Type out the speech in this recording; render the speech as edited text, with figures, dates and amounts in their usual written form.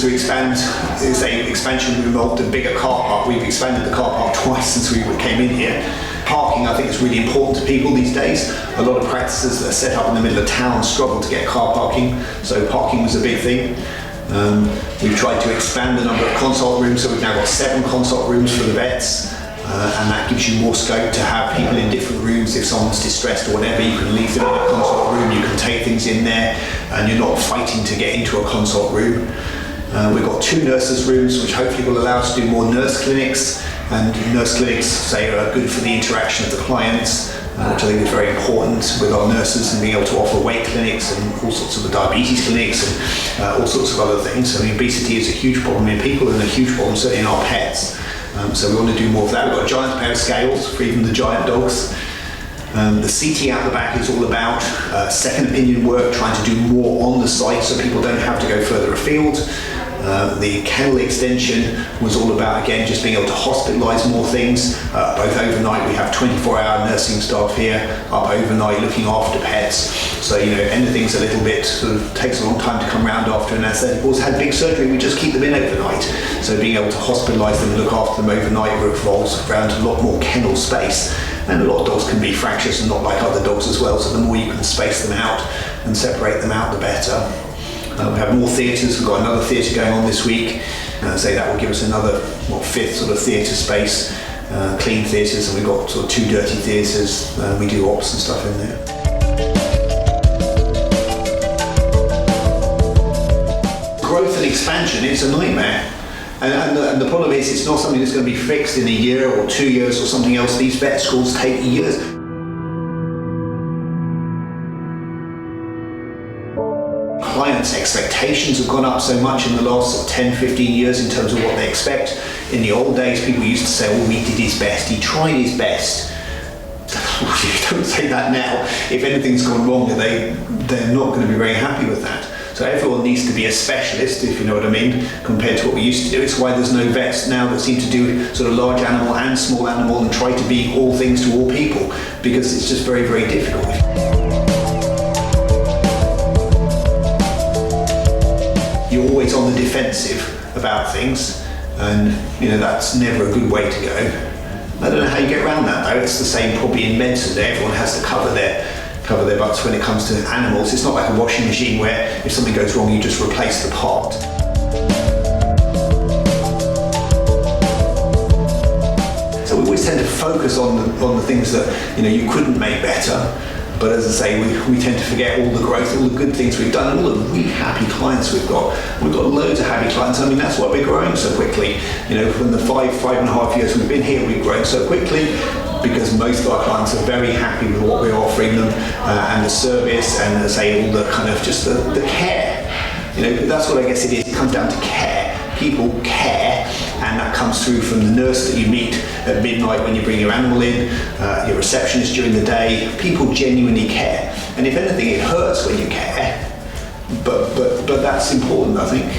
was to expand, say expansion involved a bigger car park. We've expanded the car park twice since we came in here. Parking, I think, is really important to people these days. A lot of practices that are set up in the middle of town struggle to get car parking, so parking was a big thing. We've tried to expand the number of consult rooms, so we've now got 7 consult rooms for the vets, and that gives you more scope to have people in different rooms. If someone's distressed or whatever, you can leave them in a consult room, you can take things in there, and you're not fighting to get into a consult room. We've got 2 nurses' rooms, which hopefully will allow us to do more nurse clinics, and nurse clinics, say, are good for the interaction of the clients, which I think is very important with our nurses, and being able to offer weight clinics and all sorts of the diabetes clinics and all sorts of other things. I mean, obesity is a huge problem in people and a huge problem certainly in our pets. So we want to do more of that. We've got a giant pair of scales for even the giant dogs. The CT out the back is all about second opinion work, trying to do more on the site so people don't have to go further afield. The kennel extension was all about, again, just being able to hospitalise more things, both overnight. We have 24-hour nursing staff here, up overnight looking after pets. So, you know, anything's a little bit, sort of takes a long time to come round after, and as they've also had big surgery, we just keep them in overnight. So being able to hospitalise them and look after them overnight revolves around a lot more kennel space. And a lot of dogs can be fractious and not like other dogs as well, so the more you can space them out and separate them out, the better. We have more theatres. We've got another theatre going on this week. So that will give us another 5th sort of theatre space, clean theatres, and we've got sort of 2 dirty theatres. We do ops and stuff in there. Growth and expansion is a nightmare. And the problem is, it's not something that's going to be fixed in a year or 2 years or something else. These vet schools take years. Clients' expectations have gone up so much in the last 10, 15 years in terms of what they expect. In the old days, people used to say, well, he did his best, he tried his best. You don't say that now. If anything's gone wrong, they're not going to be very happy with that. So everyone needs to be a specialist, if you know what I mean, compared to what we used to do. It's why there's no vets now that seem to do sort of large animal and small animal and try to be all things to all people, because it's just very, very difficult. You're always on the defensive about things, and you know that's never a good way to go. I don't know how you get around that though. It's the same probably in medicine. Everyone has to cover their butts when it comes to animals. It's not like a washing machine where if something goes wrong you just replace the part. So we always tend to focus on the things that you couldn't make better. But as I say, we tend to forget all the growth, all the good things we've done, and all the really happy clients we've got. We've got loads of happy clients. I mean, that's why we're growing so quickly. From the 5.5 years we've been here, we've grown so quickly because most of our clients are very happy with what we're offering them and the service, and as I say, all the kind of just the care. That's what I guess it is. It comes down to care. People care, and that comes through from the nurse that you meet at midnight when you bring your animal in, your receptionist during the day. People genuinely care, and if anything, it hurts when you care, but that's important, I think.